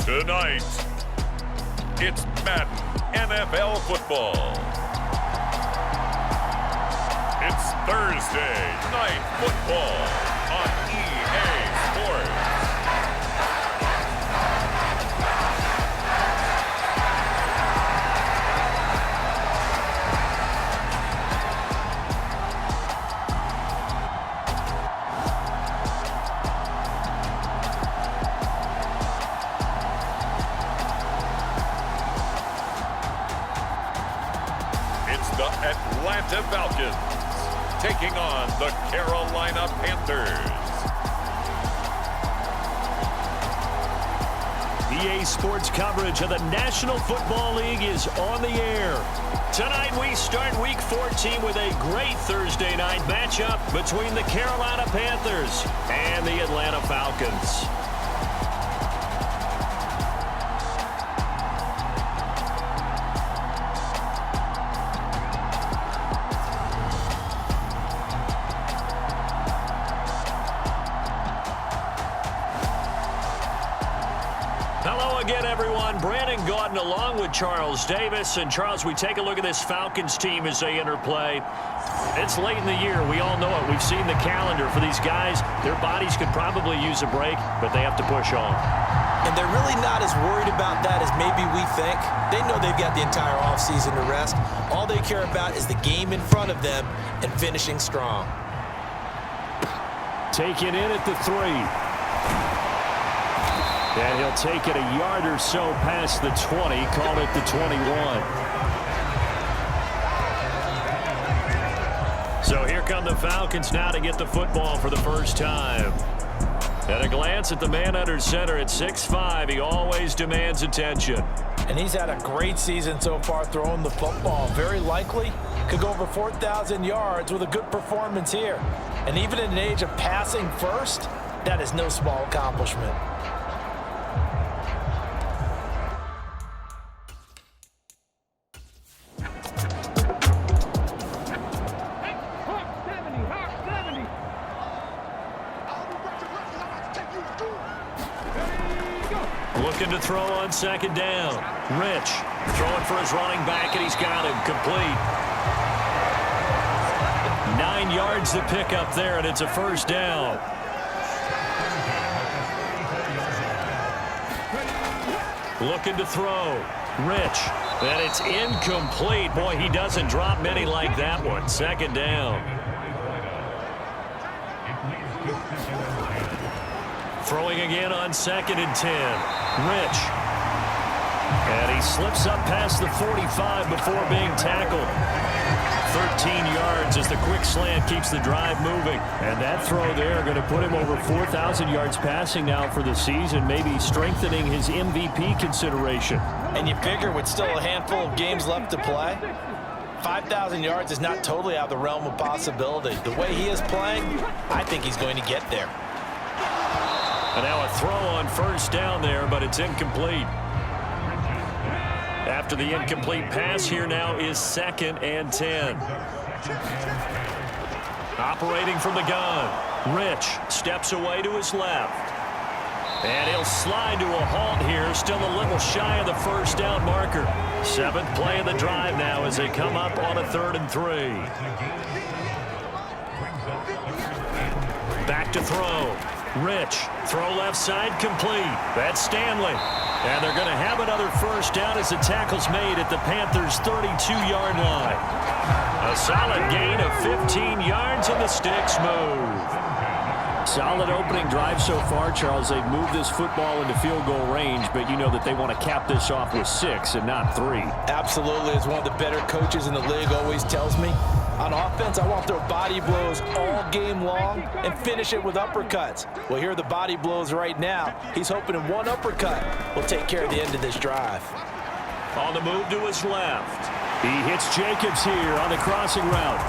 Tonight, it's Madden NFL football. It's Thursday Night Football on EA Sports. The Atlanta Falcons taking on the Carolina Panthers. EA Sports coverage of the National Football League is on the air. Tonight we start Week 14 with a great Thursday night matchup between the Carolina Panthers and the Atlanta Falcons. Hello again, everyone. Brandon Gaudin along with Charles Davis. And, Charles, we take a look at this Falcons team as they enter play. It's late in the year. We all know it. We've seen the calendar for these guys. Their bodies could probably use a break, but they have to push on. And they're really not as worried about that as maybe we think. They know they've got the entire offseason to rest. All they care about is the game in front of them and finishing strong. Taken in at the 3. And he'll take it a yard or so past the 20, call it the 21. So here come the Falcons now to get the football for the first time. At a glance at the man under center at 6'5", he always demands attention. And he's had a great season so far throwing the football. Very likely could go over 4,000 yards with a good performance here. And even in an age of passing first, that is no small accomplishment. Looking to throw on second down. Rich throwing for his running back, and he's got him complete. 9 yards to pick up there, and it's a first down. Looking to throw. Rich. And it's incomplete. Boy, he doesn't drop many like that one. Second down. Throwing again on 2nd and 10. Rich. And he slips up past the 45 before being tackled. 13 yards as the quick slant keeps the drive moving. And that throw there going to put him over 4,000 yards passing now for the season, maybe strengthening his MVP consideration. And you figure with still a handful of games left to play, 5,000 yards is not totally out of the realm of possibility. The way he is playing, I think he's going to get there. And now a throw on first down there, but it's incomplete. After the incomplete pass, here now is 2nd and 10. Operating from the gun. Rich steps away to his left. And he'll slide to a halt here, still a little shy of the first down marker. 7th play of the drive now as they come up on a 3rd and 3. Back to throw. Rich, throw left side, complete. That's Stanley. And they're going to have another first down as the tackle's made at the Panthers' 32-yard line. A solid gain of 15 yards and the sticks move. Solid opening drive so far, Charles. They've moved this football into field goal range, but you know that they want to cap this off with 6 and not 3. Absolutely. As one of the better coaches in the league always tells me, on offense, I want to throw body blows all game long and finish it with uppercuts. Well, here are the body blows right now. He's hoping in one uppercut will take care of the end of this drive. On the move to his left. He hits Jacobs here on the crossing route.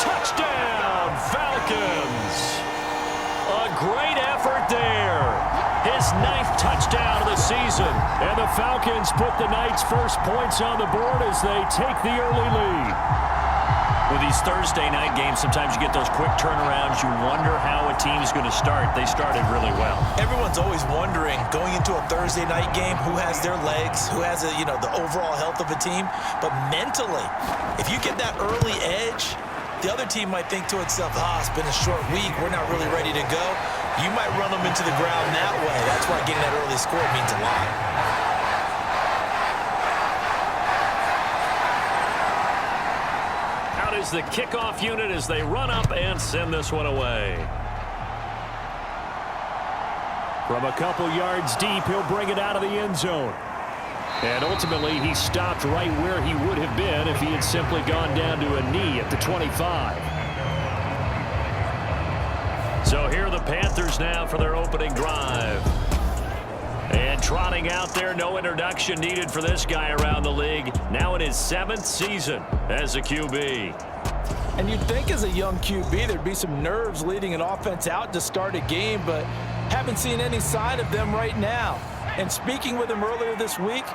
Touchdown, Falcons! A great effort there. His 9th touchdown of the season. And the Falcons put the night's first points on the board as they take the early lead. With these Thursday night games, sometimes you get those quick turnarounds. You wonder how a team's going to start. They started really well. Everyone's always wondering, going into a Thursday night game, who has their legs, who has the overall health of a team. But mentally, if you get that early edge, the other team might think to itself, it's been a short week. We're not really ready to go. You might run them into the ground that way. That's why getting that early score means a lot. Is the kickoff unit as they run up and send this one away. From a couple yards deep, he'll bring it out of the end zone. And ultimately, he stopped right where he would have been if he had simply gone down to a knee at the 25. So here are the Panthers now for their opening drive. And trotting out there, no introduction needed for this guy around the league. Now in his 7th season as a QB. And you'd think as a young QB there'd be some nerves leading an offense out to start a game, but haven't seen any sign of them right now. And speaking with him earlier this week,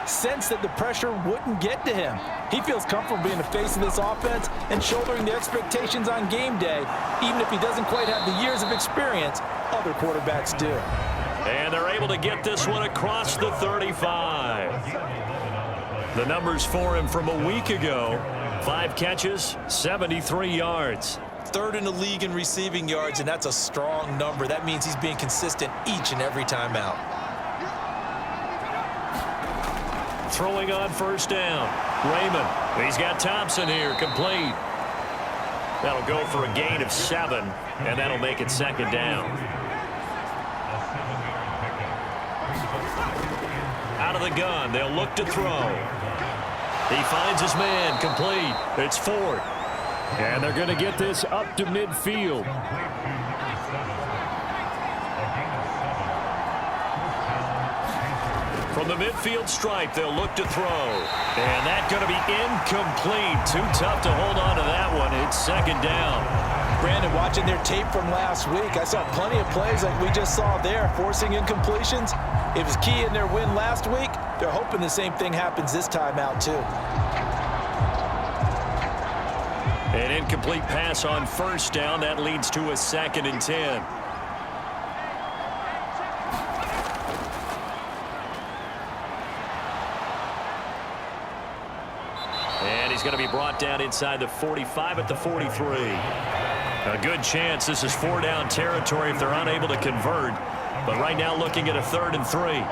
sensed that the pressure wouldn't get to him. He feels comfortable being the face of this offense and shouldering the expectations on game day, even if he doesn't quite have the years of experience other quarterbacks do. And they're able to get this one across the 35. The numbers for him from a week ago: 5 catches, 73 yards. 3rd in the league in receiving yards, and that's a strong number. That means he's being consistent each and every time out. Throwing on first down. Raymond. He's got Thompson here, complete. That'll go for a gain of 7, and that'll make it 2nd down. Out of the gun, they'll look to throw. He finds his man, complete. It's 4th. And they're going to get this up to midfield. From the midfield stripe, they'll look to throw. And that's going to be incomplete. Too tough to hold on to that one. It's 2nd down. Brandon, watching their tape from last week, I saw plenty of plays like we just saw there, forcing incompletions. It was key in their win last week. They're hoping the same thing happens this time out, too. An incomplete pass on first down. That leads to a 2nd and 10. And he's going to be brought down inside the 45 at the 43. A good chance this is 4-down territory if they're unable to convert. But right now looking at a 3rd and 3.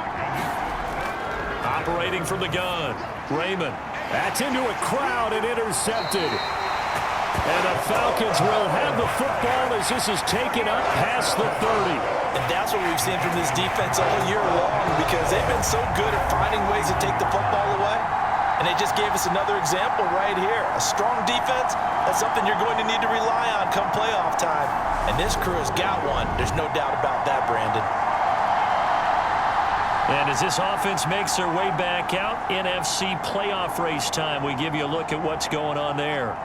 Operating from the gun. Raymond. That's into a crowd and intercepted. And the Falcons will have the football as this is taken up past the 30. And that's what we've seen from this defense all year long, because they've been so good at finding ways to take the football away. And they just gave us another example right here. A strong defense, that's something you're going to need to rely on come playoff time. And this crew has got one. There's no doubt about that, Brandon. And as this offense makes their way back out, NFC playoff race time, we give you a look at what's going on there.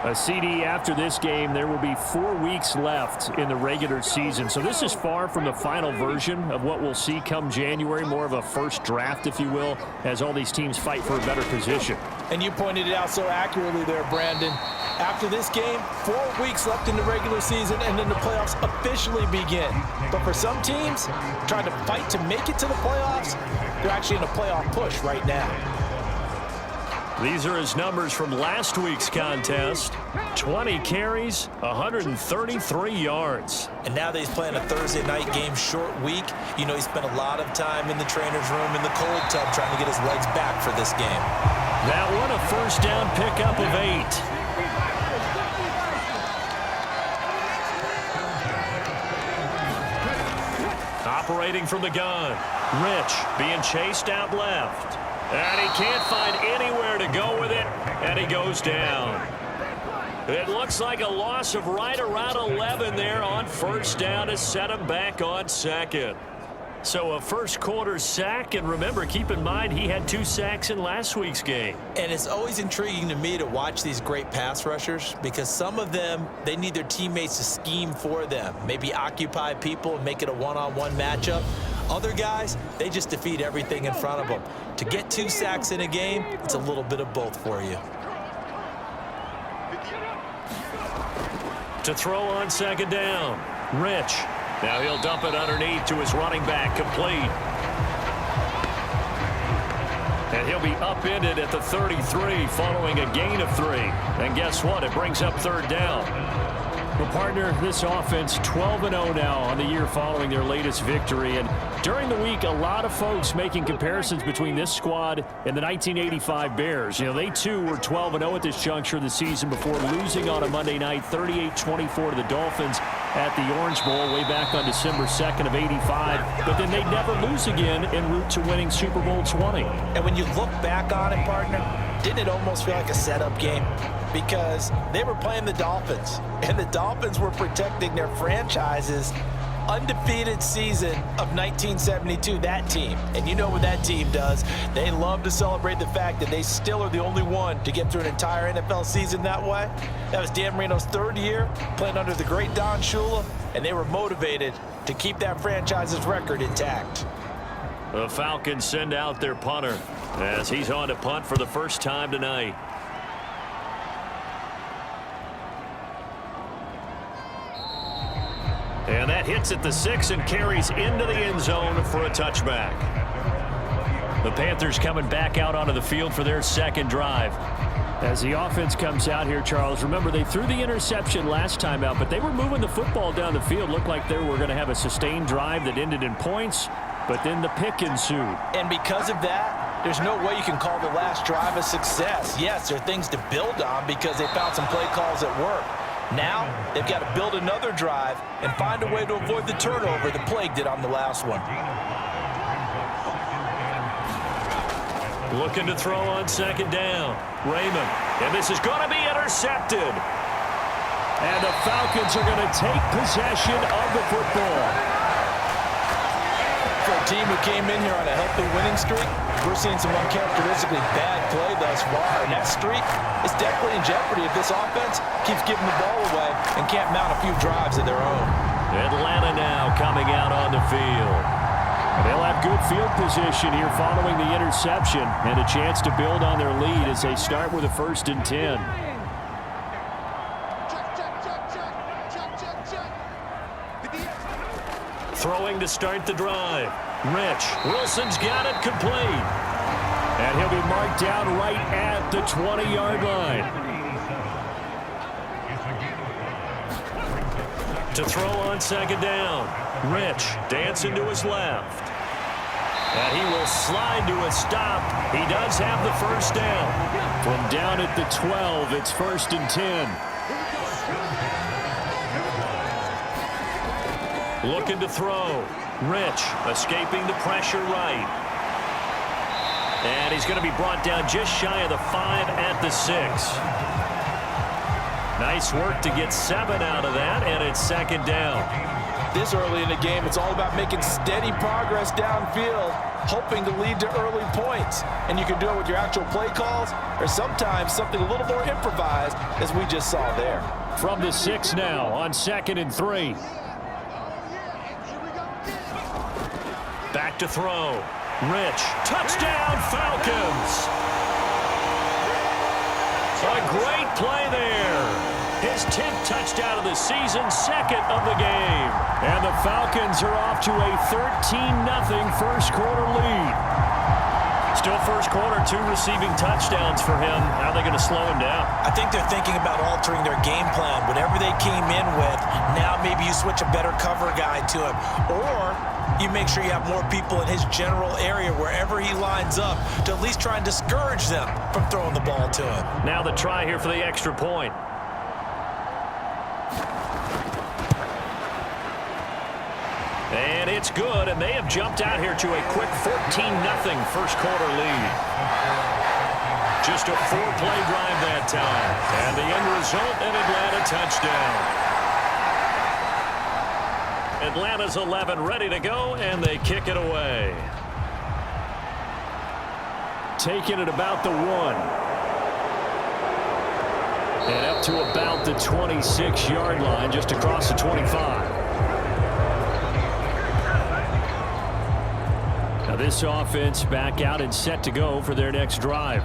A CD after this game, there will be 4 weeks left in the regular season. So this is far from the final version of what we'll see come January, more of a first draft, if you will, as all these teams fight for a better position. And you pointed it out so accurately there, Brandon. After this game, 4 weeks left in the regular season, and then the playoffs officially begin. But for some teams, trying to fight to make it to the playoffs, they're actually in a playoff push right now. These are his numbers from last week's contest. 20 carries, 133 yards. And now that he's playing a Thursday night game, short week, you know he spent a lot of time in the trainer's room in the cold tub trying to get his legs back for this game. That one a first down pickup of 8. Operating from the gun. Rich being chased out left. And he can't find anywhere to go with it, and he goes down. It looks like a loss of right around 11 there on first down to set him back on 2nd. So a first quarter sack, and remember, keep in mind he had 2 sacks in last week's game. And it's always intriguing to me to watch these great pass rushers, because some of them, they need their teammates to scheme for them, maybe occupy people and make it a one-on-one matchup. Other guys, they just defeat everything in front of them. To get 2 sacks in a game, it's a little bit of both for you. To throw on second down. Rich. Now he'll dump it underneath to his running back, complete. And he'll be upended at the 33 following a gain of 3. And guess what? It brings up third down. Well, partner, this offense 12-0 now on the year following their latest victory. And during the week, a lot of folks making comparisons between this squad and the 1985 Bears. You know, they too were 12-0 at this juncture of the season before losing on a Monday night 38-24 to the Dolphins at the Orange Bowl way back on December 2nd of 85. But then they'd never lose again en route to winning Super Bowl 20. And when you look back on it, partner, didn't it almost feel like a setup game? Because they were playing the Dolphins, and the Dolphins were protecting their franchise's undefeated season of 1972, that team. And you know what that team does. They love to celebrate the fact that they still are the only one to get through an entire NFL season that way. That was Dan Marino's third year playing under the great Don Shula, and they were motivated to keep that franchise's record intact. The Falcons send out their punter as he's on to punt for the first time tonight. And that hits at the 6 and carries into the end zone for a touchback. The Panthers coming back out onto the field for their second drive. As the offense comes out here, Charles, remember they threw the interception last time out, but they were moving the football down the field. Looked like they were going to have a sustained drive that ended in points, but then the pick ensued. And because of that, there's no way you can call the last drive a success. Yes, there are things to build on because they found some play calls that work. Now, they've got to build another drive and find a way to avoid the turnover the plague did on the last one. Looking to throw on second down. Raymond. And this is going to be intercepted. And the Falcons are going to take possession of the football. For a team who came in here on a healthy winning streak, we're seeing some uncharacteristically bad play thus far. And that streak is definitely in jeopardy if this offense keeps giving the ball away and can't mount a few drives of their own. Atlanta now coming out on the field. They'll have good field position here following the interception and a chance to build on their lead as they start with a 1st and 10. Throwing to start the drive. Rich. Wilson's got it complete. And he'll be marked down right at the 20-yard line. To throw on second down. Rich dancing to his left. And he will slide to a stop. He does have the first down. From down at the 12, it's 1st and 10. Looking to throw. Rich escaping the pressure right. And he's going to be brought down just shy of the 5 at the 6. Nice work to get 7 out of that, and it's second down. This early in the game, it's all about making steady progress downfield, hoping to lead to early points. And you can do it with your actual play calls or sometimes something a little more improvised, as we just saw there. From the 6 now on 2nd and 3. Back to throw. Rich. Touchdown, Falcons. A great play there. His 10th touchdown of the season, 2nd of the game. And the Falcons are off to a 13-0 first quarter lead. Still first quarter, 2 receiving touchdowns for him. How are they going to slow him down? I think they're thinking about altering their game plan. Whatever they came in with, now maybe you switch a better cover guy to him. Or you make sure you have more people in his general area wherever he lines up to at least try and discourage them from throwing the ball to him. Now the try here for the extra point. And it's good, and they have jumped out here to a quick 14-0 first quarter lead. Just a 4-play drive that time. And the end result, an Atlanta touchdown. Atlanta's 11 ready to go, and they kick it away. Taking it about the 1. And up to about the 26-yard line, just across the 25. Now this offense back out and set to go for their next drive.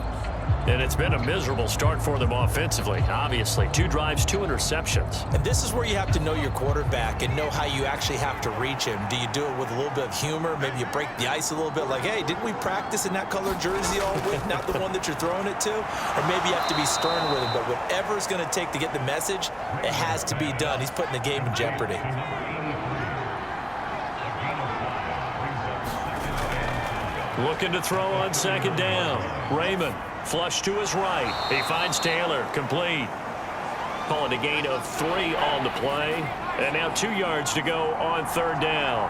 And it's been a miserable start for them offensively, obviously. 2 drives, 2 interceptions. And this is where you have to know your quarterback and know how you actually have to reach him. Do you do it with a little bit of humor? Maybe you break the ice a little bit like, hey, didn't we practice in that color jersey all week, not the one that you're throwing it to? Or maybe you have to be stern with him. But whatever it's going to take to get the message, it has to be done. He's putting the game in jeopardy. Looking to throw on second down. Raymond, flush to his right. He finds Taylor, complete. Call it a gain of 3 on the play. And now 2 yards to go on third down.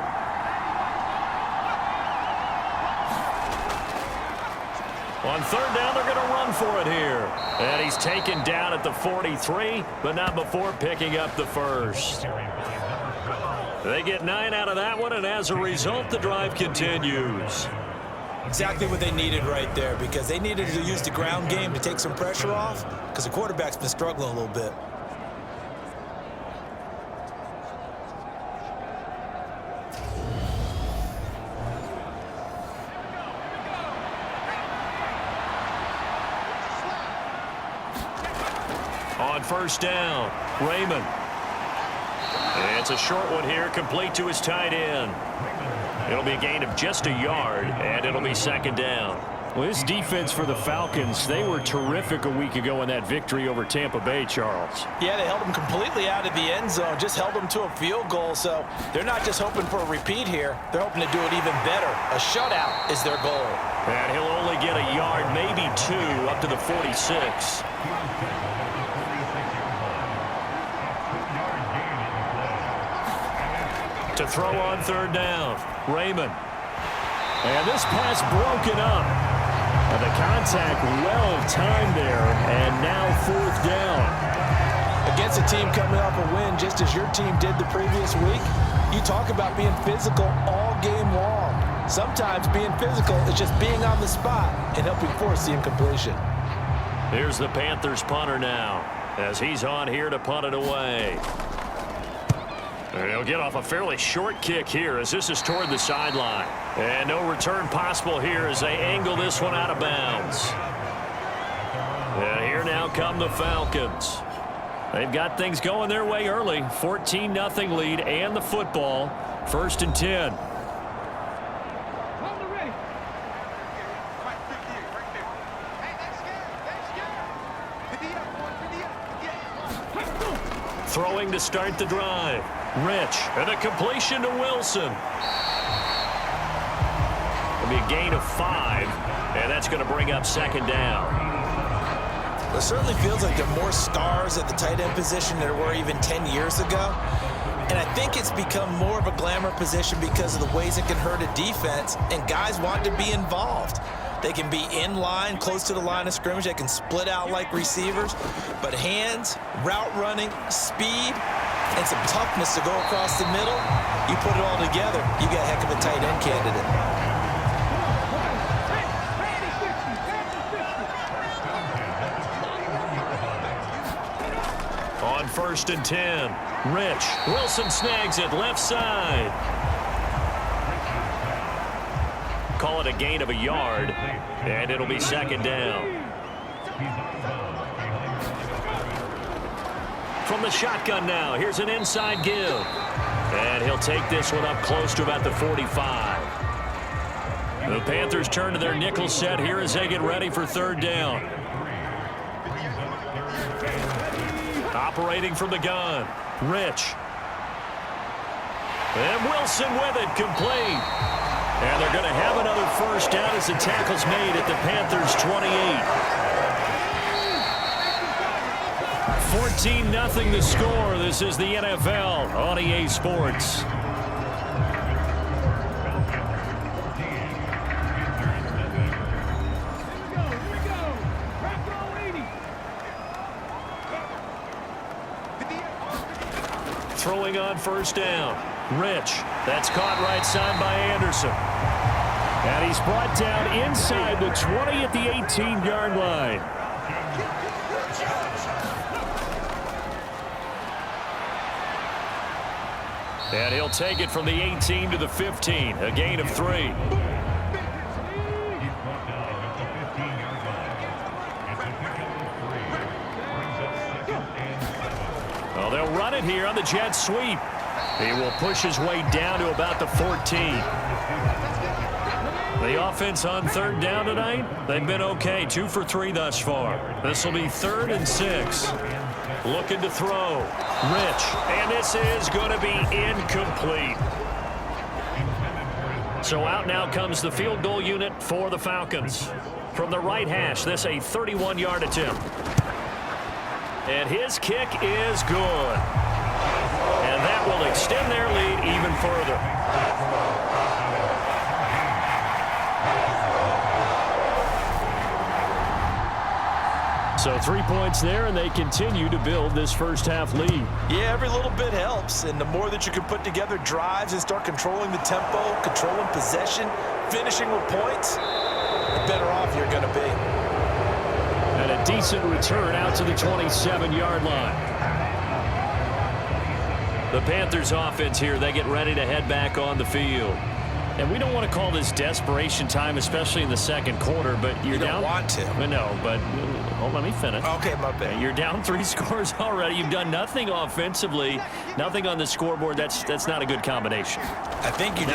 On third down, they're going to run for it here. And he's taken down at the 43, but not before picking up the first. They get 9 out of that one, and as a result, the drive continues. Exactly what they needed right there, because they needed to use the ground game to take some pressure off, because the quarterback's been struggling a little bit. On first down, Raymond. It's a short one here, complete to his tight end. It'll be a gain of just a yard, and it'll be second down. Well, this defense for the Falcons, they were terrific a week ago in that victory over Tampa Bay, Charles. Yeah, they held them completely out of the end zone, just held them to a field goal, so they're not just hoping for a repeat here. They're hoping to do it even better. A shutout is their goal. And he'll only get a yard, maybe 2, up to the 46. To throw on third down, Raymond. And this pass broken up. And the contact well timed there, and now fourth down. Against a team coming off a win, just as your team did the previous week, you talk about being physical all game long. Sometimes being physical is just being on the spot and helping force the incompletion. Here's the Panthers punter now, as he's on here to punt it away. And he'll get off a fairly short kick here as this is toward the sideline. And no return possible here as they angle this one out of bounds. And here now come the Falcons. They've got things going their way early. 14-0 lead and the football. 1st and 10. Throwing to start the drive. Rich, and a completion to Wilson. It'll be a gain of 5, and that's going to bring up second down. It certainly feels like there are more stars at the tight end position than there were even 10 years ago. And I think it's become more of a glamour position because of the ways it can hurt a defense, and guys want to be involved. They can be in line, close to the line of scrimmage. They can split out like receivers. But hands, route running, speed, and some toughness to go across the middle, you put it all together, you got a heck of a tight end candidate. On 1st and 10, Rich. Wilson snags it left side. Call it a gain of a yard, and it'll be second down. From the shotgun now, here's an inside give. And he'll take this one up close to about the 45. The Panthers turn to their nickel set here as they get ready for third down. Operating from the gun, Rich. And Wilson with it, complete. And they're going to have another first down as the tackle's made at the Panthers' 28. 14-0 the score. This is the NFL on EA Sports. Throwing on first down. Rich. That's caught right side by Anderson. And he's brought down inside the 20 at the 18-yard line. And he'll take it from the 18 to the 15, a gain of 3. They'll run it here on the jet sweep. He will push his way down to about the 14. The offense on third down tonight, they've been okay. 2 for 3 thus far. This will be 3rd and 6. Looking to throw. Rich. And this is going to be incomplete. So out now comes the field goal unit for the Falcons. From the right hash, this a 31-yard attempt. And his kick is good. And that will extend their lead even further. So 3 points there, and they continue to build this first half lead. Yeah, every little bit helps, and the more that you can put together drives and start controlling the tempo, controlling possession, finishing with points, the better off you're going to be. And a decent return out to the 27-yard line. The Panthers offense here, they get ready to head back on the field. And we don't want to call this desperation time, especially in the second quarter, but you're down. You don't want to. No, but let me finish. Okay, my bad. You're down 3 scores already. You've done nothing offensively, nothing on the scoreboard. That's not a good combination. I think you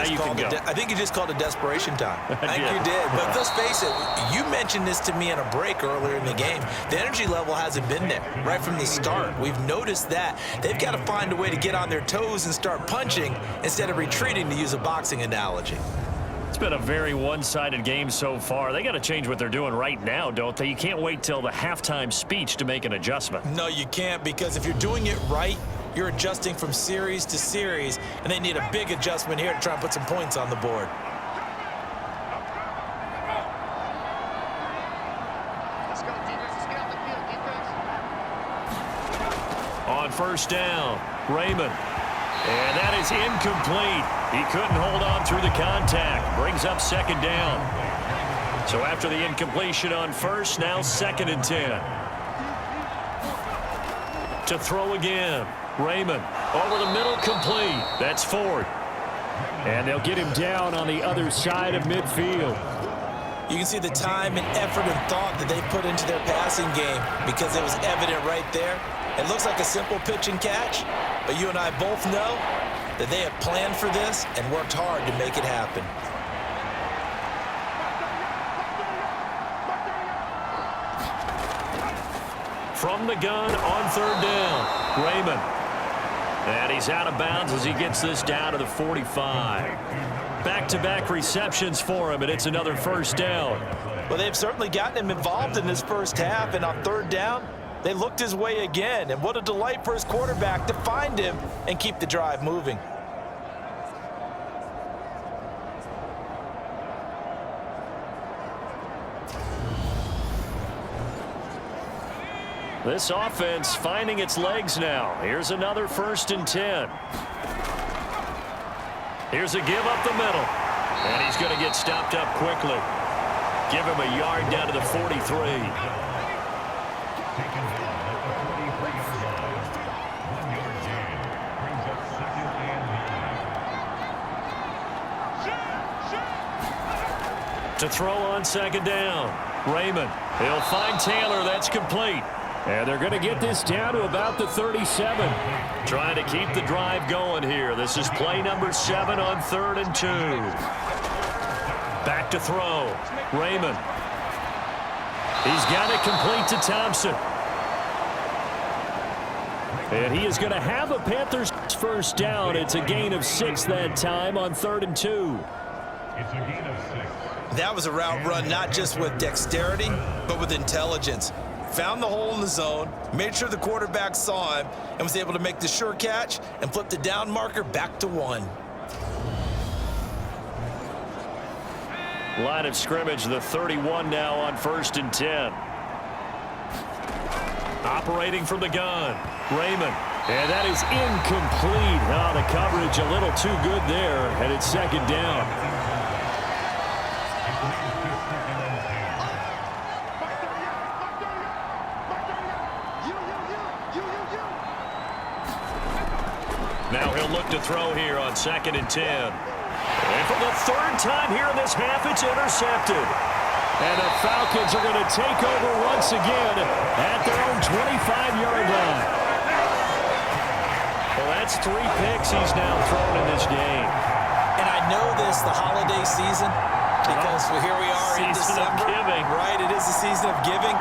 just called it desperation time. I think you did. But let's face it, you mentioned this to me in a break earlier in the game. The energy level hasn't been there right from the start. We've noticed that. They've got to find a way to get on their toes and start punching instead of retreating, to use a boxing analogy. It's been a very one-sided game so far. They got to change what they're doing right now, don't they? You can't wait till the halftime speech to make an adjustment. No, you can't, because if you're doing it right, you're adjusting from series to series, and they need a big adjustment here to try and put some points on the board. Let's go, defense. Let's get off the field, defense. On first down, Raymond. And that is incomplete. He couldn't hold on through the contact. Brings up second down. So after the incompletion on first, now 2nd and 10. To throw again. Raymond over the middle, complete. That's Ford. And they'll get him down on the other side of midfield. You can see the time and effort and thought that they put into their passing game, because it was evident right there. It looks like a simple pitch and catch, but you and I both know that they have planned for this and worked hard to make it happen. From the gun on third down, Raymond. And he's out of bounds as he gets this down to the 45. Back-to-back receptions for him, and it's another first down. Well, they've certainly gotten him involved in this first half, and on third down, they looked his way again. And what a delight for his quarterback to find him and keep the drive moving. This offense finding its legs now. Here's another 1st and 10. Here's a give up the middle. And he's going to get stopped up quickly. Give him a yard down to the 43. To throw on second down. Raymond. He'll find Taylor. That's complete. And they're going to get this down to about the 37. Trying to keep the drive going here. This is play number 7 on 3rd and 2. Back to throw. Raymond. He's got it complete to Thompson. And he is going to have a Panthers first down. It's a gain of 6 that time on 3rd and 2. It's a gain of 6. That was a route run not just with dexterity, but with intelligence. Found the hole in the zone, made sure the quarterback saw him, and was able to make the sure catch and flip the down marker back to 1. Line of scrimmage, the 31 now on 1st and 10. Operating from the gun, Raymond. And that is incomplete. Oh, the coverage a little too good there, and it's 2nd down. Now he'll look to throw here on 2nd and 10. And for the 3rd time here in this half, it's intercepted. And the Falcons are going to take over once again at their own 25-yard line. That's 3 picks he's now thrown in this game. And I know this, the holiday season, because here we are in Season of December. giving. Right, it is the season of giving.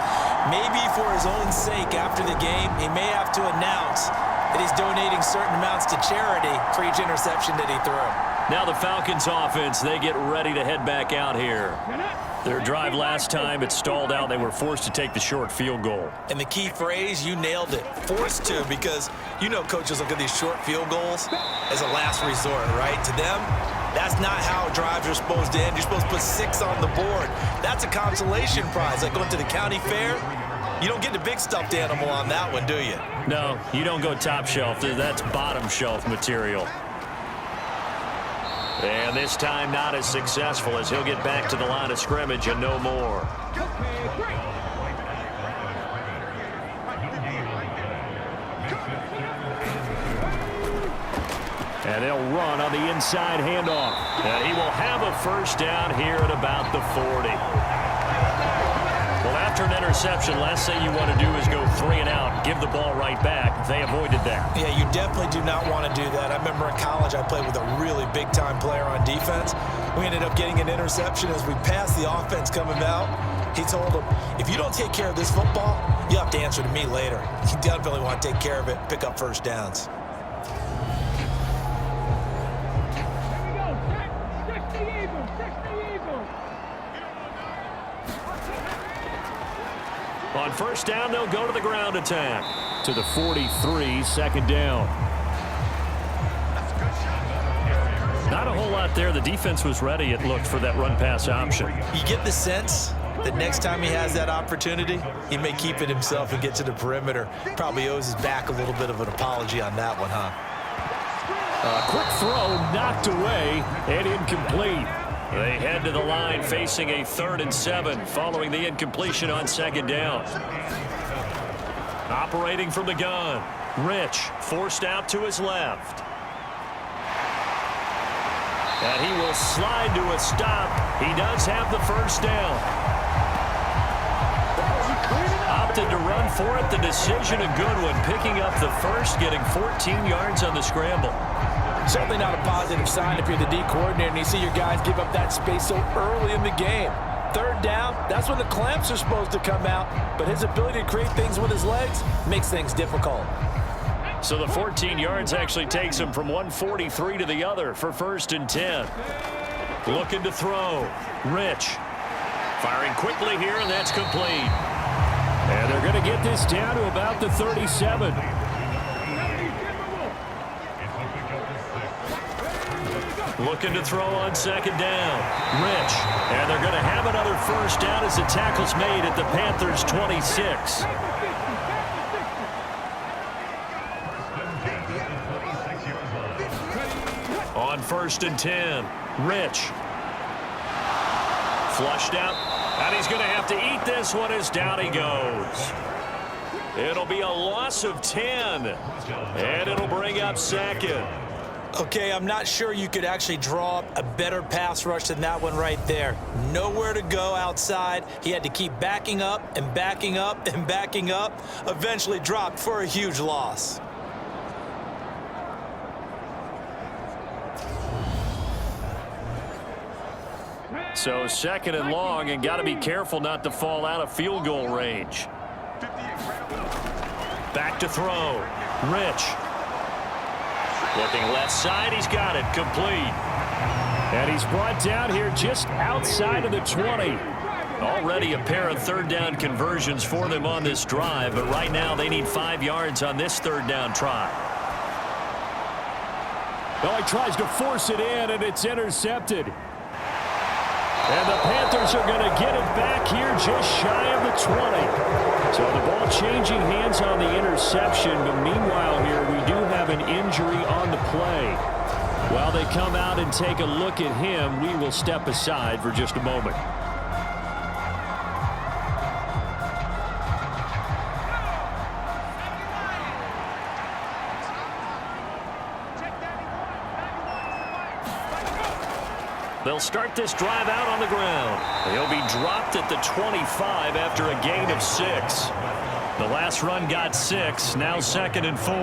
Maybe for his own sake after the game, he may have to announce that he's donating certain amounts to charity for each interception that he threw. Now the Falcons offense, they get ready to head back out here. Their drive last time, it stalled out. They were forced to take the short field goal. And the key phrase, you nailed it, forced to, because you know coaches look at these short field goals as a last resort, right? To them, that's not how drives are supposed to end. You're supposed to put 6 on the board. That's a consolation prize, like going to the county fair. You don't get the big stuffed animal on that one, do you? No, you don't go top shelf. That's bottom shelf material. And this time not as successful as he'll get back to the line of scrimmage and no more. And they'll run on the inside handoff. And he will have a first down here at about the 40. Well, after an interception, last thing you want to do is go 3 and out and give the ball right back. They avoided that. Yeah, you definitely do not want to do that. I remember in college I played with a really big-time player on defense. We ended up getting an interception as we passed the offense coming out. He told him, if you don't take care of this football, you'll have to answer to me later. You definitely want to take care of it, pick up first downs. On first down, they'll go to the ground attack. To the 43, second down. Not a whole lot there. The defense was ready, it looked, for that run-pass option. You get the sense that next time he has that opportunity, he may keep it himself and get to the perimeter. Probably owes his back a little bit of an apology on that one, huh? A quick throw knocked away and incomplete. They head to the line facing a 3rd and 7 following the incompletion on second down. Operating from the gun, Rich forced out to his left. And he will slide to a stop. He does have the first down. Opted to run for it. The decision a good one. Picking up the first, getting 14 yards on the scramble. Certainly not a positive sign if you're the D coordinator and you see your guys give up that space so early in the game. 3rd down, that's when the clamps are supposed to come out, but his ability to create things with his legs makes things difficult. So the 14 yards actually takes him from 143 to the other for 1st and 10. Looking to throw. Rich. Firing quickly here, and that's complete. And they're going to get this down to about the 37. Looking to throw on second down. Rich. And they're going to have another first down as the tackle's made at the Panthers' 26. On 1st and 10. Rich. Flushed out. And he's going to have to eat this one as down he goes. It'll be a loss of 10. And it'll bring up 2nd. Okay, I'm not sure you could actually draw up a better pass rush than that one right there. Nowhere to go outside. He had to keep backing up and backing up and backing up. Eventually dropped for a huge loss. So 2nd and long, and got to be careful not to fall out of field goal range. Back to throw. Rich. Looking left side, he's got it, complete. And he's brought down here just outside of the 20. Already a pair of 3rd down conversions for them on this drive, but right now they need 5 yards on this 3rd down try. Well, he tries to force it in, and it's intercepted. And the Panthers are going to get it back here just shy of the 20. So the ball changing hands on the interception, but meanwhile here we do have an injury on the play. While they come out and take a look at him, we will step aside for just a moment. They'll start this drive out on the ground. He'll be dropped at the 25 after a gain of 6. The last run got 6, now 2nd and 4.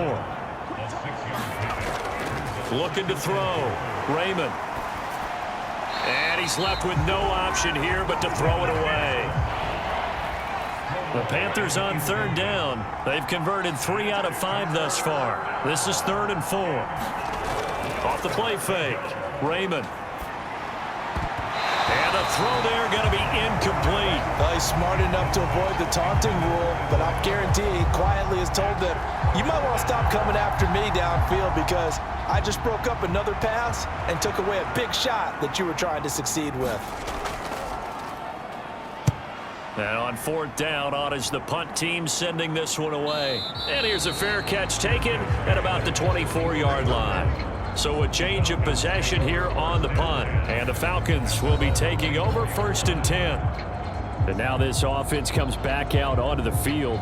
Looking to throw. Raymond. And he's left with no option here but to throw it away. The Panthers on third down. They've converted 3 out of 5 thus far. This is 3rd and 4. Off the play fake. Raymond. And the throw there going to be incomplete. Well, he's smart enough to avoid the taunting rule, but I'm guaranteeing he quietly has told them, you might want to stop coming after me downfield because I just broke up another pass and took away a big shot that you were trying to succeed with. And on 4th down, on is the punt team sending this one away. And here's a fair catch taken at about the 24-yard line. So a change of possession here on the punt. And the Falcons will be taking over 1st and 10. And now this offense comes back out onto the field.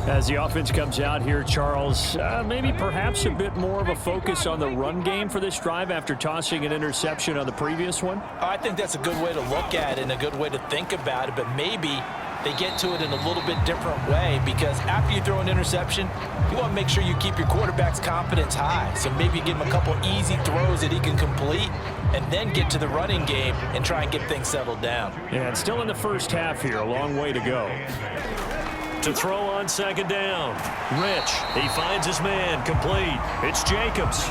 As the offense comes out here, Charles, maybe perhaps a bit more of a focus on the run game for this drive after tossing an interception on the previous one? I think that's a good way to look at it and a good way to think about it, but maybe they get to it in a little bit different way because after you throw an interception, you want to make sure you keep your quarterback's confidence high. So maybe you give him a couple easy throws that he can complete and then get to the running game and try and get things settled down. Yeah, it's still in the first half here, a long way to go. To throw on 2nd down. Rich, he finds his man, complete. It's Jacobs.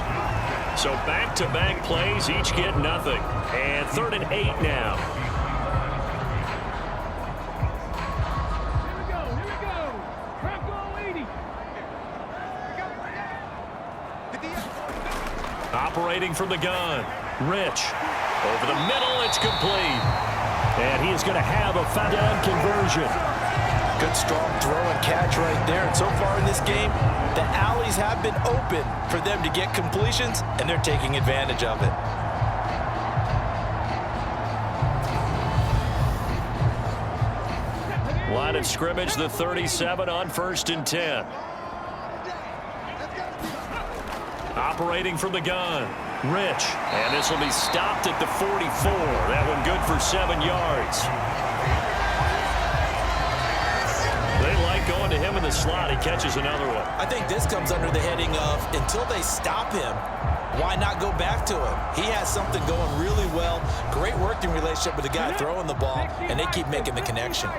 So back-to-back plays, each get nothing. And 3rd and 8 now. Operating from the gun. Rich. Over the middle, it's complete. And he is going to have a foul down conversion. Good strong throw and catch right there. And so far in this game, the alleys have been open for them to get completions, and they're taking advantage of it. Line of scrimmage, the 37 on 1st and 10. Operating from the gun. Rich. And this will be stopped at the 44. That one good for 7 yards. They like going to him in the slot. He catches another one. I think this comes under the heading of until they stop him, why not go back to him? He has something going really well. Great working relationship with the guy throwing the ball, and they keep making the connection.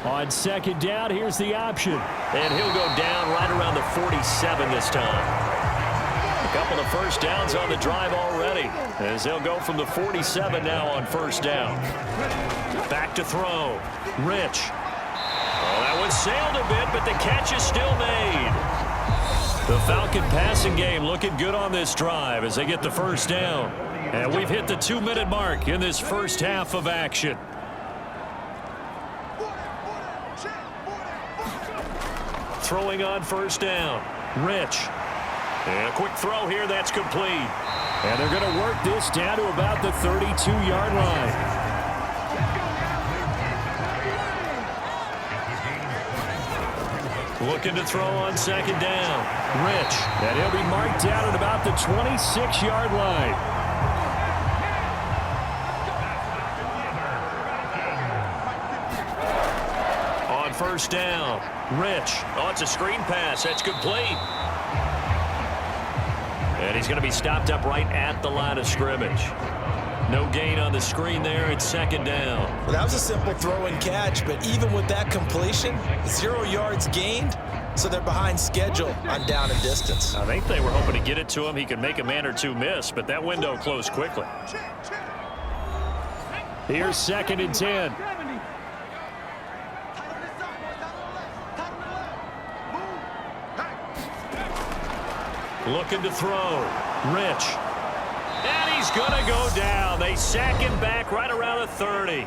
On 2nd down, here's the option. And he'll go down right around the 47 this time. A couple of first downs on the drive already, as they'll go from the 47 now on 1st down. Back to throw. Rich. Oh, that one sailed a bit, but the catch is still made. The Falcon passing game looking good on this drive as they get the 1st down. And we've hit the 2-minute mark in this first half of action. Throwing on 1st down. Rich. And a quick throw here, that's complete. And they're going to work this down to about the 32-yard line. Looking to throw on 2nd down. Rich. And he'll be marked down at about the 26-yard line. On 1st down. Rich. Oh, it's a screen pass. That's complete. And he's going to be stopped up right at the line of scrimmage. No gain on the screen there. It's 2nd down. Well, that was a simple throw and catch, but even with that completion, 0 yards gained, so they're behind schedule on down and distance. I think they were hoping to get it to him. He could make a man or two miss, but that window closed quickly. Here's 2nd and 10. Looking to throw. Rich. And he's going to go down. They sack him back right around the 30.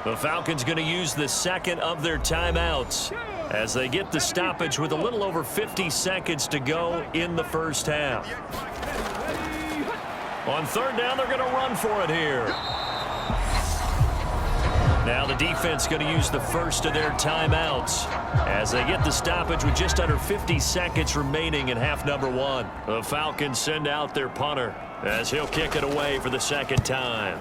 The Falcons going to use the 2nd of their timeouts as they get the stoppage with a little over 50 seconds to go in the first half. On 3rd down, they're going to run for it here. Now the defense going to use the 1st of their timeouts as they get the stoppage with just under 50 seconds remaining in half number 1. The Falcons send out their punter as he'll kick it away for the 2nd time.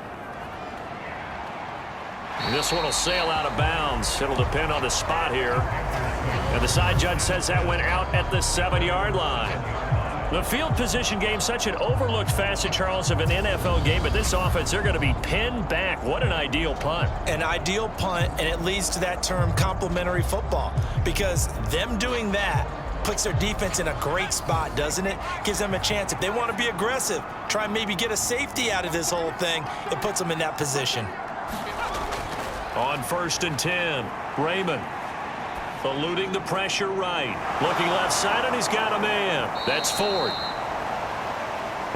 This one will sail out of bounds. It'll depend on the spot here. And the side judge says that went out at the 7-yard line. The field position game, such an overlooked facet, Charles, of an NFL game, but this offense, they're going to be pinned back. What an ideal punt. An ideal punt, and it leads to that term complementary football, because them doing that puts their defense in a great spot, doesn't it? Gives them a chance. If they want to be aggressive, try and maybe get a safety out of this whole thing, it puts them in that position. On 1st and 10, Raymond eluding the pressure right. Looking left side, and he's got a man. That's Ford.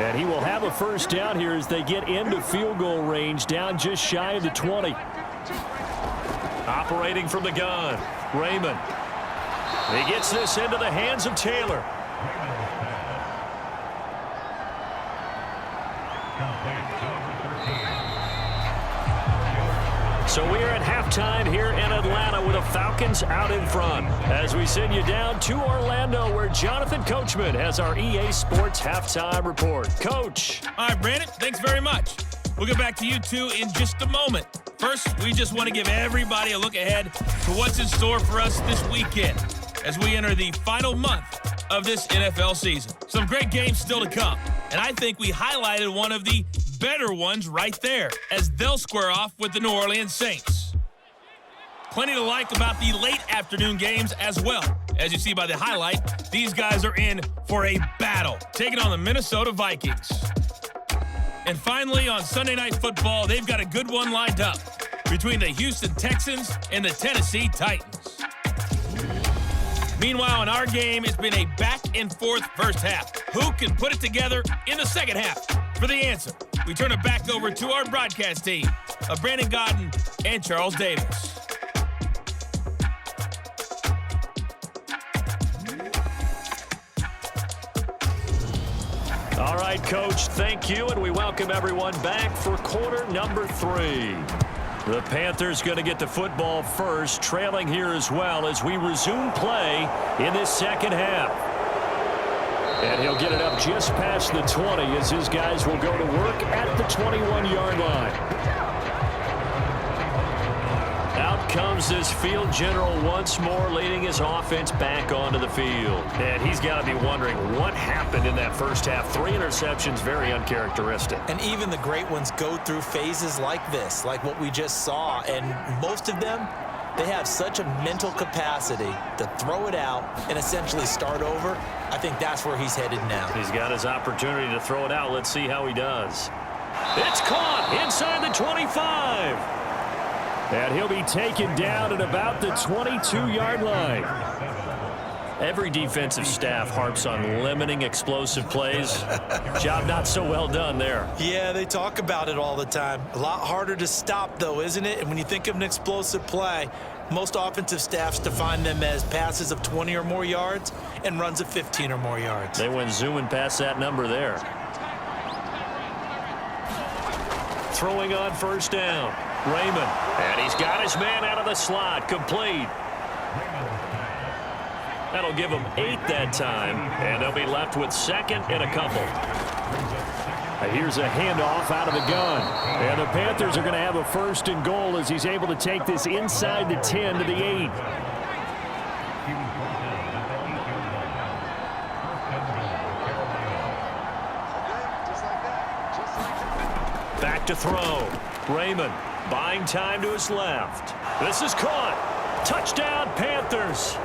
And he will have a first down here as they get into field goal range, down just shy of the 20. Operating from the gun, Raymond. He gets this into the hands of Taylor. So we are at halftime here in Atlanta with the Falcons out in front. As we send you down to Orlando, where Jonathan Coachman has our EA Sports halftime report. Coach. All right, Brandon, thanks very much. We'll get back to you two in just a moment. First, we just want to give everybody a look ahead to what's in store for us this weekend as we enter the final month of this NFL season. Some great games still to come, and I think we highlighted one of the better ones right there as they'll square off with the New Orleans Saints. Plenty to like about the late afternoon games as well. As you see by the highlight, these guys are in for a battle, taking on the Minnesota Vikings. And finally, on Sunday Night Football, they've got a good one lined up between the Houston Texans and the Tennessee Titans. Meanwhile, in our game, it's been a back-and-forth first half. Who can put it together in the second half? For the answer, we turn it back over to our broadcast team of Brandon Godden and Charles Davis. All right, Coach, thank you, and we welcome everyone back for quarter number 3. The Panthers going to get the football first, trailing here as well as we resume play in this second half. And he'll get it up just past the 20 as his guys will go to work at the 21-yard line. Out comes this field general once more, leading his offense back onto the field. And he's got to be wondering what happened in that first half. 3 interceptions, very uncharacteristic. And even the great ones go through phases like this, like what we just saw. And most of them, they have such a mental capacity to throw it out and essentially start over. I think that's where he's headed now. He's got his opportunity to throw it out. Let's see how he does. It's caught inside the 25. And he'll be taken down at about the 22-yard line. Every defensive staff harps on limiting explosive plays. Job not so well done there. Yeah, they talk about it all the time. A lot harder to stop, though, isn't it? And when you think of an explosive play, most offensive staffs define them as passes of 20 or more yards and runs of 15 or more yards. They went zooming past that number there. Throwing on first down. Raymond. And he's got his man out of the slot. Complete. That'll give them 8 that time. And they'll be left with second and a couple. Here's a handoff out of the gun. And the Panthers are going to have a first and goal as he's able to take this inside the 10 to the 8. Back to throw. Raymond buying time to his left. This is caught. Touchdown, Panthers.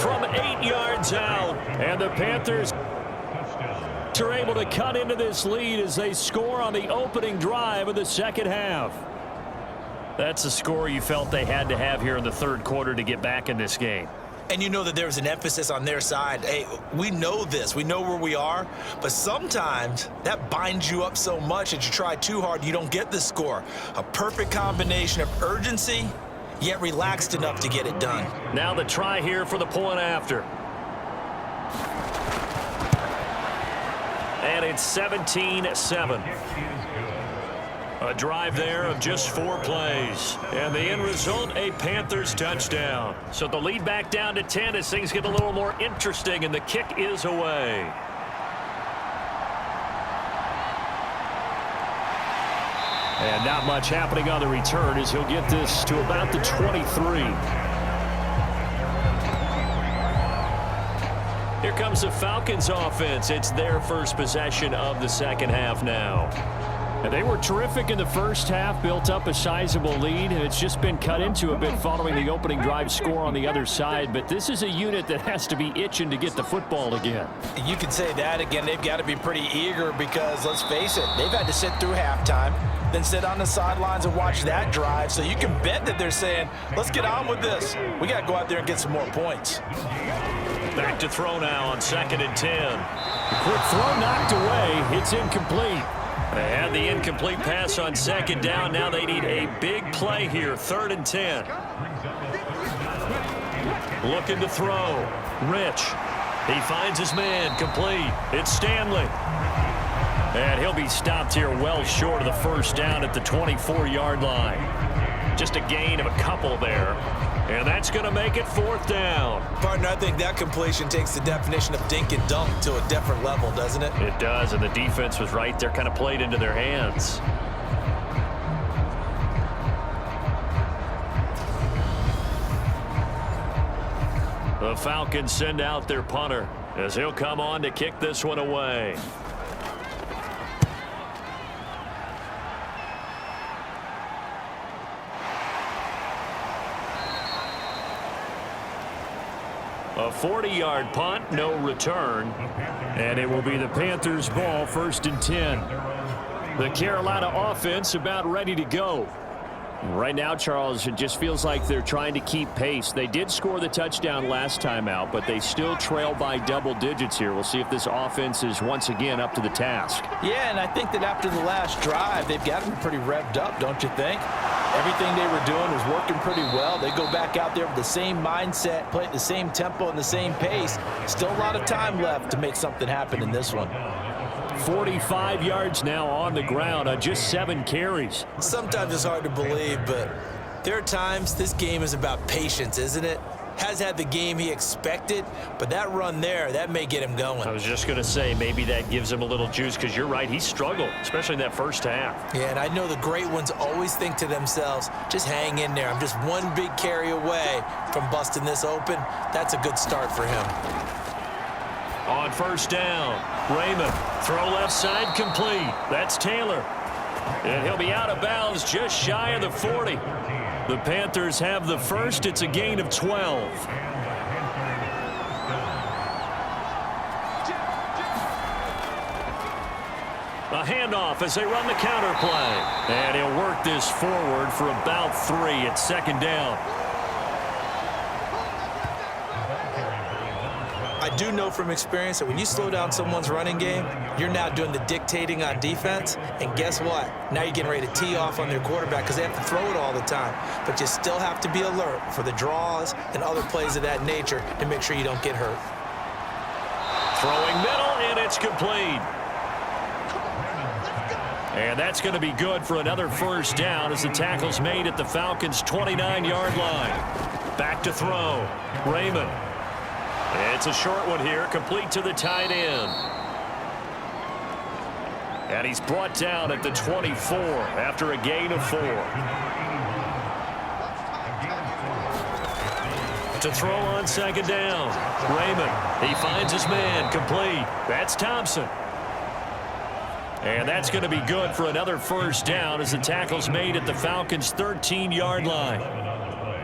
From 8 yards out. And the Panthers are able to cut into this lead as they score on the opening drive of the second half. That's a score you felt they had to have here in the third quarter to get back in this game. And you know that there was an emphasis on their side. Hey, we know this. We know where we are. But sometimes that binds you up so much that you try too hard, you don't get the score. A perfect combination of urgency, yet relaxed enough to get it done. Now the try here for the point after. And it's 17-7. A drive there of just 4 plays. And the end result, a Panthers touchdown. So the lead back down to 10 as things get a little more interesting, and the kick is away. And not much happening on the return as he'll get this to about the 23. Here comes the Falcons offense. It's their first possession of the second half now. And they were terrific in the first half, built up a sizable lead, and it's just been cut into a bit following the opening drive score on the other side. But this is a unit that has to be itching to get the football again. You can say that again. They've got to be pretty eager because, let's face it, they've had to sit through halftime, then sit on the sidelines and watch that drive. So you can bet that they're saying, let's get on with this. We got to go out there and get some more points. Back to throw now on 2nd and 10. Quick throw knocked away. It's incomplete. They had the incomplete pass on 2nd down. Now they need a big play here. 3rd and 10. Looking to throw. Rich. He finds his man. Complete. It's Stanley. And he'll be stopped here well short of the first down at the 24-yard line. Just a gain of a couple there. And that's going to make it 4th down. Partner, I think that completion takes the definition of dink and dunk to a different level, doesn't it? It does, and the defense was right there, kind of played into their hands. The Falcons send out their punter as he'll come on to kick this one away. A 40-yard punt, no return. And it will be the Panthers' ball, 1st and 10. The Carolina offense about ready to go. Right now, Charles, it just feels like they're trying to keep pace. They did score the touchdown last time out, but they still trail by double digits here. We'll see if this offense is once again up to the task. Yeah, and I think that after the last drive, they've got to be pretty revved up, don't you think? Everything they were doing was working pretty well. They go back out there with the same mindset, play at the same tempo and the same pace. Still a lot of time left to make something happen in this one. 45 yards now on the ground on just 7 carries. Sometimes it's hard to believe, but there are times this game is about patience, isn't it? Has had the game he expected, but that run there, that may get him going. I was just going to say, maybe that gives him a little juice, because you're right, he struggled, especially in that first half. Yeah, and I know the great ones always think to themselves, just hang in there. I'm just one big carry away from busting this open. That's a good start for him. On 1st down, Raymond, throw left side, complete. That's Taylor. And he'll be out of bounds just shy of the 40. The Panthers have the first. It's a gain of 12. A handoff as they run the counter play. And he'll work this forward for about 3 at 2nd down. I do know from experience that when you slow down someone's running game, you're now doing the dictating on defense. And guess what? Now you're getting ready to tee off on their quarterback because they have to throw it all the time. But you still have to be alert for the draws and other plays of that nature to make sure you don't get hurt. Throwing middle, and it's complete. And that's going to be good for another first down as the tackle's made at the Falcons' 29-yard line. Back to throw. Raymond. It's a short one here, complete to the tight end. And he's brought down at the 24 after a gain of 4. To throw on 2nd down. Raymond, he finds his man, complete. That's Thompson. And that's going to be good for another first down as the tackle's made at the Falcons' 13-yard line.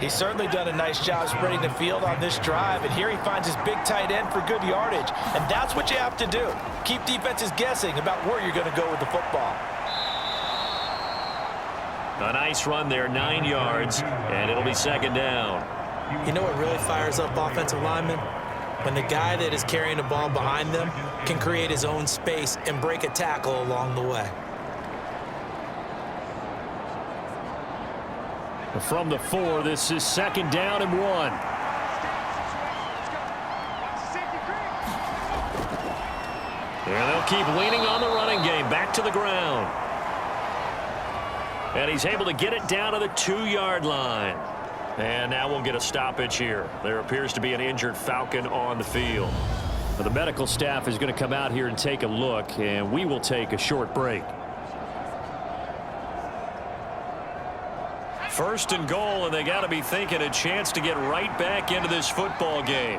He's certainly done a nice job spreading the field on this drive, and here he finds his big tight end for good yardage. And that's what you have to do. Keep defenses guessing about where you're going to go with the football. A nice run there, 9 yards, and it'll be 2nd down. You know what really fires up offensive linemen? When the guy that is carrying the ball behind them can create his own space and break a tackle along the way. From the 4, this is 2nd down and 1. And they'll keep leaning on the running game. Back to the ground. And he's able to get it down to the 2-yard line. And now we'll get a stoppage here. There appears to be an injured Falcon on the field. The medical staff is going to come out here and take a look, and we will take a short break. First and goal, and they got to be thinking a chance to get right back into this football game.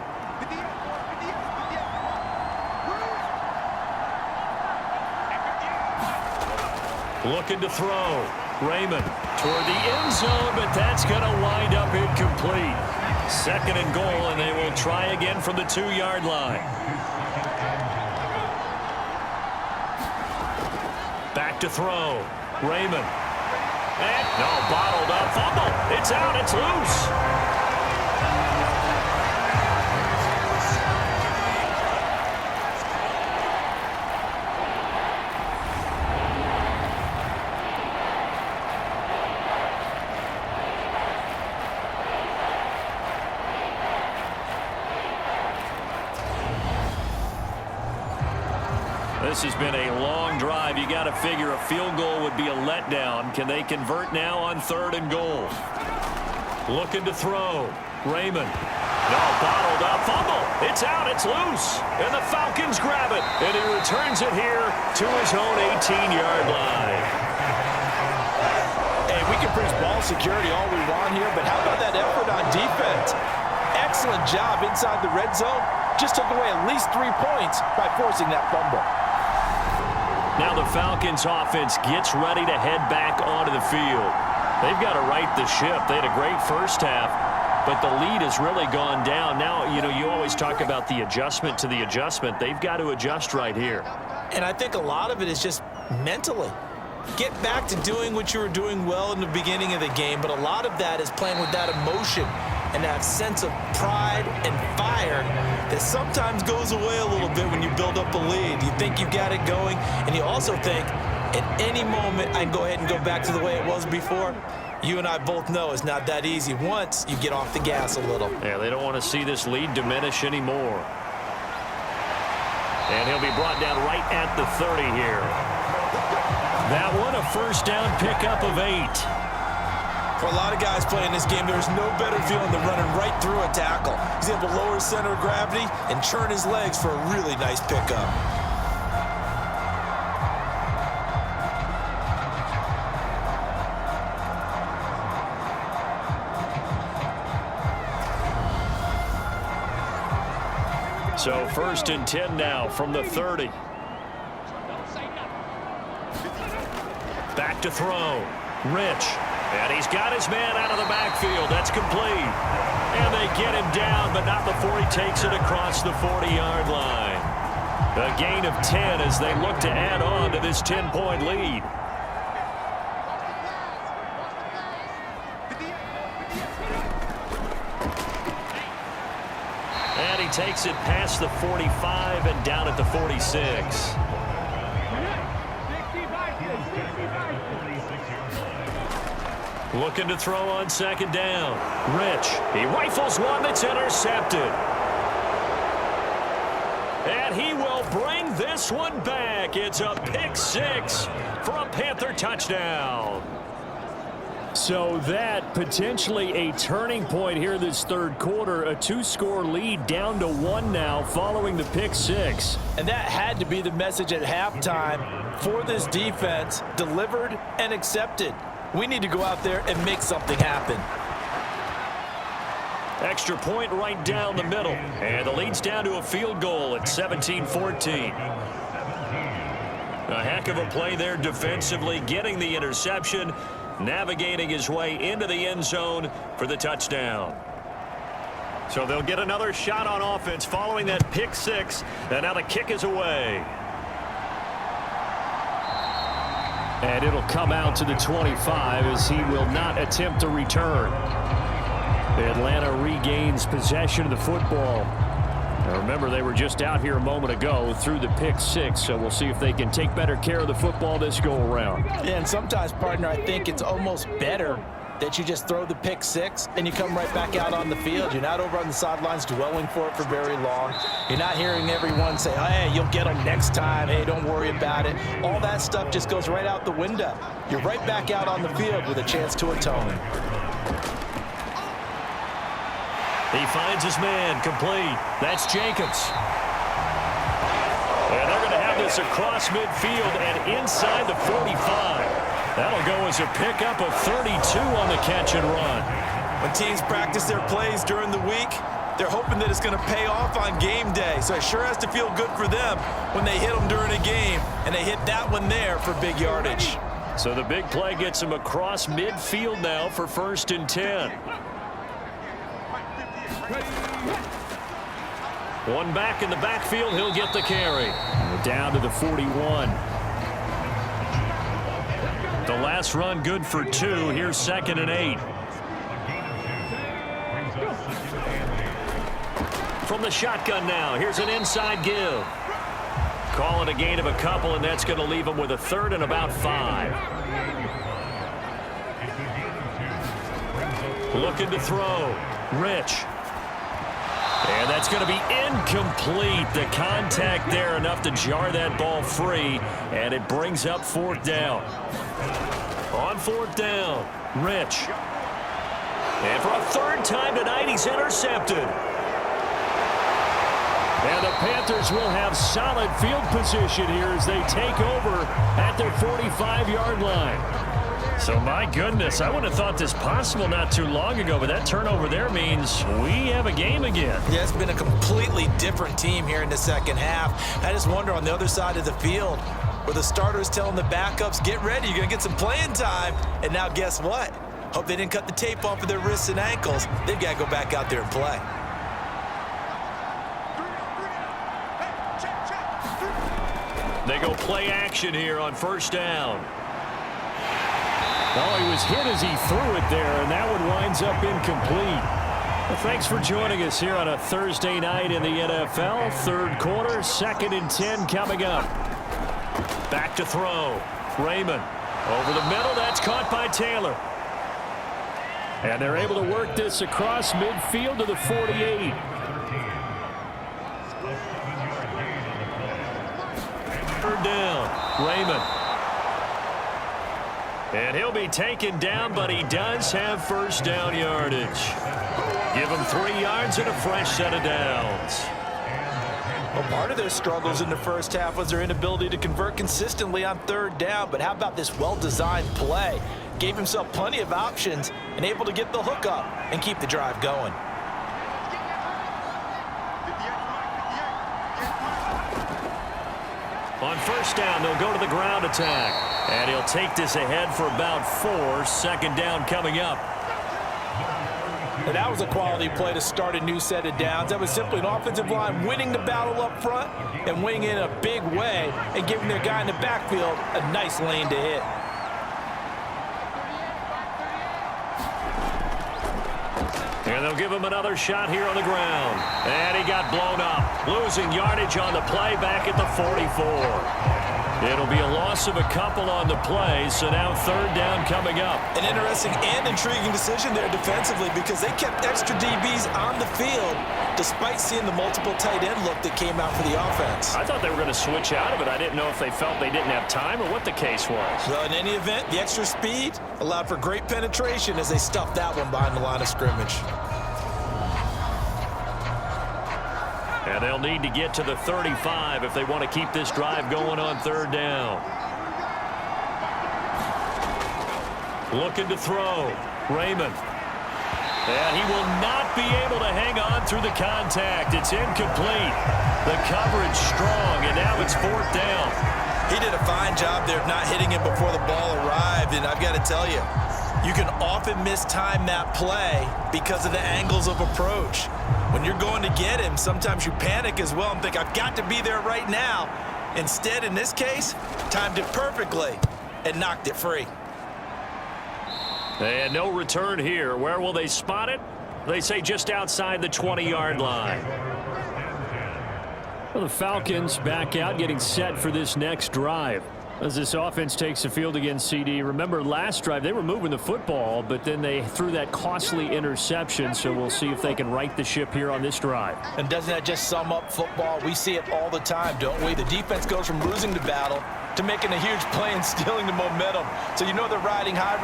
Looking to throw. Raymond toward the end zone, but that's going to wind up incomplete. Second and goal, and they will try again from the 2-yard line. Back to throw. Raymond. And no, bottled up. Fumble. It's out. It's loose. This has been a long drive. You got to figure a field goal would be a letdown. Can they convert now on 3rd and goal? Looking to throw. Raymond. No, bottled up. Fumble. It's out. It's loose. And the Falcons grab it. And he returns it here to his own 18-yard line. Hey, we can preach ball security all we want here, but how about that effort on defense? Excellent job inside the red zone. Just took away at least 3 points by forcing that fumble. Now the Falcons offense gets ready to head back onto the field. They've got to right the ship. They had a great first half, but the lead has really gone down. Now, you always talk about the adjustment to the adjustment. They've got to adjust right here. And I think a lot of it is just mentally. Get back to doing what you were doing well in the beginning of the game, but a lot of that is playing with that emotion and that sense of pride and fire that sometimes goes away a little bit when you build up a lead. You think you've got it going, and you also think at any moment I can go ahead and go back to the way it was before. You and I both know it's not that easy once you get off the gas a little. Yeah, they don't want to see this lead diminish anymore. And he'll be brought down right at the 30 here. That one a first down pickup of 8. For a lot of guys playing this game, there's no better feeling than running right through a tackle. He's able to lower his center of gravity and churn his legs for a really nice pickup. So 1st and 10 now from the 30. Back to throw. Rich. And he's got his man out of the backfield. That's complete. And they get him down, but not before he takes it across the 40-yard line. A gain of 10 as they look to add on to this 10-point lead. And he takes it past the 45 and down at the 46. Looking to throw on 2nd down. Rich. He rifles one that's intercepted. And he will bring this one back. It's a pick 6 for a Panther touchdown. So that potentially a turning point here this 3rd quarter. A 2-score lead down to 1 now following the pick 6. And that had to be the message at halftime for this defense. Delivered and accepted. We need to go out there and make something happen. Extra point right down the middle. And the lead's down to a field goal at 17-14. A heck of a play there defensively, getting the interception, navigating his way into the end zone for the touchdown. So they'll get another shot on offense following that pick 6. And now the kick is away. And it'll come out to the 25 as he will not attempt to return. Atlanta regains possession of the football. Now remember, they were just out here a moment ago through the pick 6, so we'll see if they can take better care of the football this go-around. Yeah, and sometimes, partner, I think it's almost better that you just throw the pick 6 and you come right back out on the field. You're not over on the sidelines dwelling for it for very long. You're not hearing everyone say, oh, hey, you'll get them next time. Hey, don't worry about it. All that stuff just goes right out the window. You're right back out on the field with a chance to atone. He finds his man, complete. That's Jacobs. And they're going to have this across midfield and inside the 45. That'll go as a pickup of 32 on the catch and run. When teams practice their plays during the week, they're hoping that it's going to pay off on game day. So it sure has to feel good for them when they hit them during a game, and they hit that one there for big yardage. So the big play gets him across midfield now for 1st and 10. One back in the backfield, he'll get the carry. We're down to the 41. The last run good for 2. Here's 2nd and 8. From the shotgun now, here's an inside give. Call it a gain of a couple, and that's going to leave him with a 3rd and about 5. Looking to throw. Rich. And that's going to be incomplete. The contact there enough to jar that ball free, and it brings up 4th down. On 4th down, Rich. And for a 3rd time tonight, he's intercepted. And the Panthers will have solid field position here as they take over at their 45-yard line. So, my goodness, I wouldn't have thought this possible not too long ago, but that turnover there means we have a game again. Yeah, it's been a completely different team here in the second half. I just wonder on the other side of the field where the starters telling the backups, get ready, you're going to get some playing time. And now guess what? Hope they didn't cut the tape off of their wrists and ankles. They've got to go back out there and play. They go play action here on 1st down. Oh, he was hit as he threw it there, and that one winds up incomplete. Well, thanks for joining us here on a Thursday night in the NFL. 3rd quarter, 2nd and 10 coming up. Back to throw. Raymond over the middle. That's caught by Taylor. And they're able to work this across midfield to the 48. Third down, Raymond. And he'll be taken down, but he does have 1st down yardage. Give him 3 yards and a fresh set of downs. Well, part of their struggles in the first half was their inability to convert consistently on 3rd down, but how about this well-designed play? Gave himself plenty of options and able to get the hook up and keep the drive going. On 1st down, they'll go to the ground attack. And he'll take this ahead for about 4. 2nd down coming up. And that was a quality play to start a new set of downs. That was simply an offensive line winning the battle up front and winning in a big way and giving their guy in the backfield a nice lane to hit. And they'll give him another shot here on the ground. And he got blown up. Losing yardage on the play back at the 44. It'll be a loss of a couple on the play, so now 3rd down coming up. An interesting and intriguing decision there defensively because they kept extra DBs on the field despite seeing the multiple tight end look that came out for the offense. I thought they were going to switch out of it. I didn't know if they felt they didn't have time or what the case was. Well, in any event, the extra speed allowed for great penetration as they stuffed that one behind the line of scrimmage. And they'll need to get to the 35 if they want to keep this drive going on 3rd down. Looking to throw. Raymond. And he will not be able to hang on through the contact. It's incomplete. The coverage strong, and now it's 4th down. He did a fine job there of not hitting him before the ball arrived, and I've got to tell you, you can often mistime that play because of the angles of approach. When you're going to get him, sometimes you panic as well and think, I've got to be there right now. Instead, in this case, timed it perfectly and knocked it free. And no return here. Where will they spot it? They say just outside the 20-yard line. Well, the Falcons back out, getting set for this next drive. As this offense takes the field against CD, remember last drive they were moving the football, but then they threw that costly interception, so we'll see if they can right the ship here on this drive. And doesn't that just sum up football? We see it all the time, don't we? The defense goes from losing the battle to making a huge play and stealing the momentum. So you know they're riding high.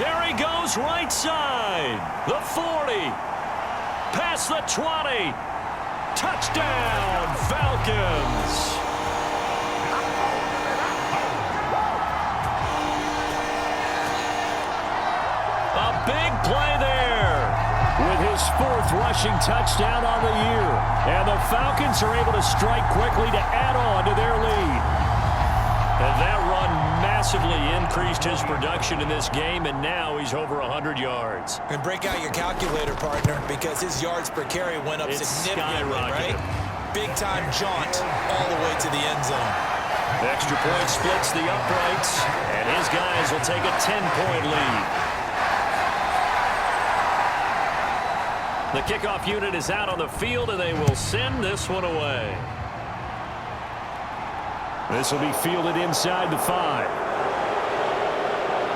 There he goes right side. The 40. Past the 20. Touchdown, Falcons. his 4th rushing touchdown on the year. And the Falcons are able to strike quickly to add on to their lead. And that run massively increased his production in this game, and now he's over 100 yards. And break out your calculator, partner, because his yards per carry went up significantly, right? Big-time jaunt all the way to the end zone. The extra point splits the uprights, and his guys will take a 10-point lead. The kickoff unit is out on the field, and they will send this one away. This will be fielded inside the 5.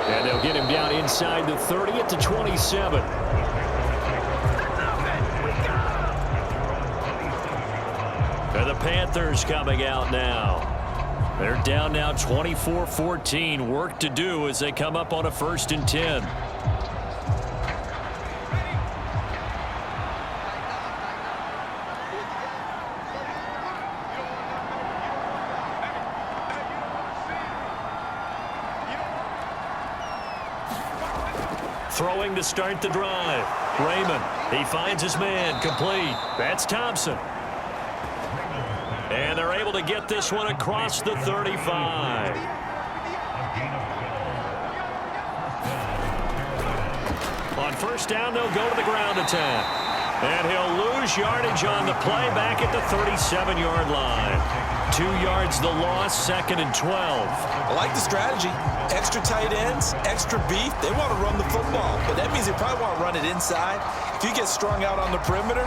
And they'll get him down inside the 30 at the 27. And the Panthers coming out now. They're down now 24-14. Work to do as they come up on a 1st and 10. Throwing to start the drive. Raymond, he finds his man, complete. That's Thompson. And they're able to get this one across the 35. On 1st down, they'll go to the ground attack. And he'll lose yardage on the play back at the 37-yard line. 2 yards the loss, 2nd and 12. I like the strategy. Extra tight ends, extra beef. They want to run the football, but that means they probably want to run it inside. If you get strung out on the perimeter,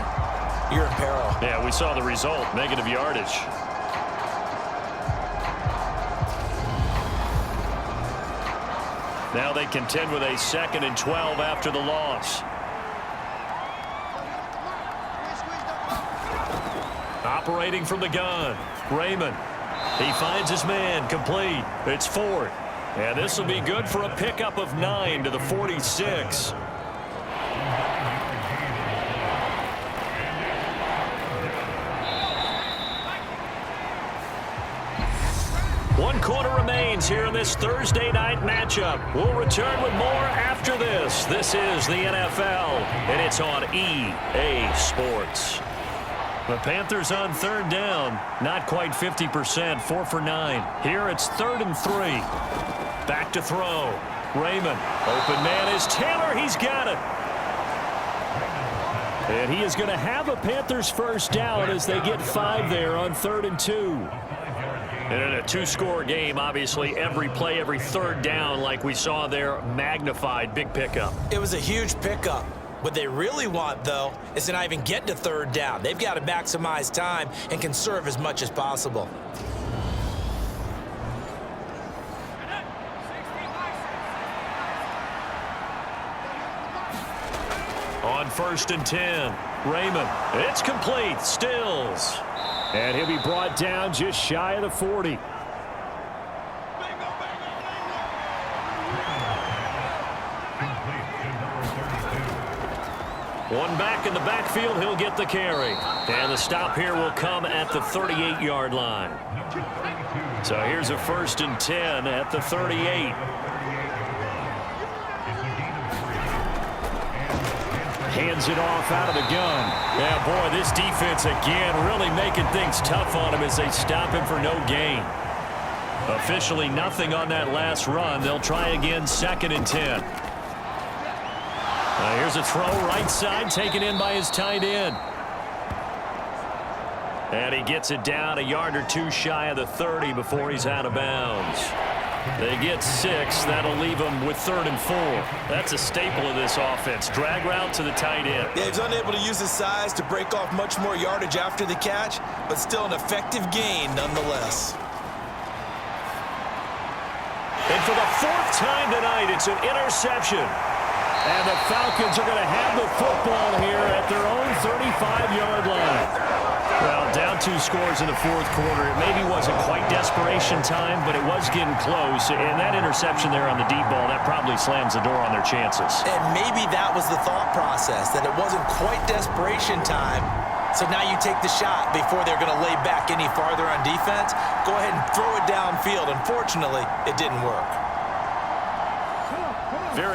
you're in peril. Yeah, we saw the result, negative yardage. Now they contend with a 2nd and 12 after the loss. Operating from the gun, Raymond. He finds his man, complete. It's 4th. And this will be good for a pickup of 9 to the 46. One quarter remains here in this Thursday night matchup. We'll return with more after this. This is the NFL, and it's on EA Sports. The Panthers on 3rd down. Not quite 50%, 4 for 9. Here it's 3rd and 3. Back to throw. Raymond. Open man is Taylor. He's got it. And he is going to have a Panthers 1st down as they get 5 there on 3rd and 2. And in a 2-score game, obviously, every play, every 3rd down, like we saw there, magnified. Big pickup. It was a huge pickup. What they really want, though, is to not even get to 3rd down. They've got to maximize time and conserve as much as possible. On 1st and 10, Raymond. It's complete. Stills. And he'll be brought down just shy of the 40. One back in the backfield, he'll get the carry. And the stop here will come at the 38-yard line. So here's a 1st and 10 at the 38. Hands it off out of the gun. Yeah, boy, this defense again really making things tough on him as they stop him for no gain. Officially nothing on that last run. They'll try again, 2nd and 10. Here's a throw right side, taken in by his tight end. And he gets it down a yard or 2 shy of the 30 before he's out of bounds. They get 6. That'll leave them with 3rd and 4. That's a staple of this offense. Drag route to the tight end. Yeah, he's unable to use his size to break off much more yardage after the catch, but still an effective gain nonetheless. And for the 4th time tonight, it's an interception. And the Falcons are going to have the football here at their own 35-yard line. Well, down 2 scores in the 4th quarter. It maybe wasn't quite desperation time, but it was getting close. And that interception there on the deep ball, that probably slams the door on their chances. And maybe that was the thought process, that it wasn't quite desperation time. So now you take the shot before they're going to lay back any farther on defense. Go ahead and throw it downfield. Unfortunately, it didn't work. Very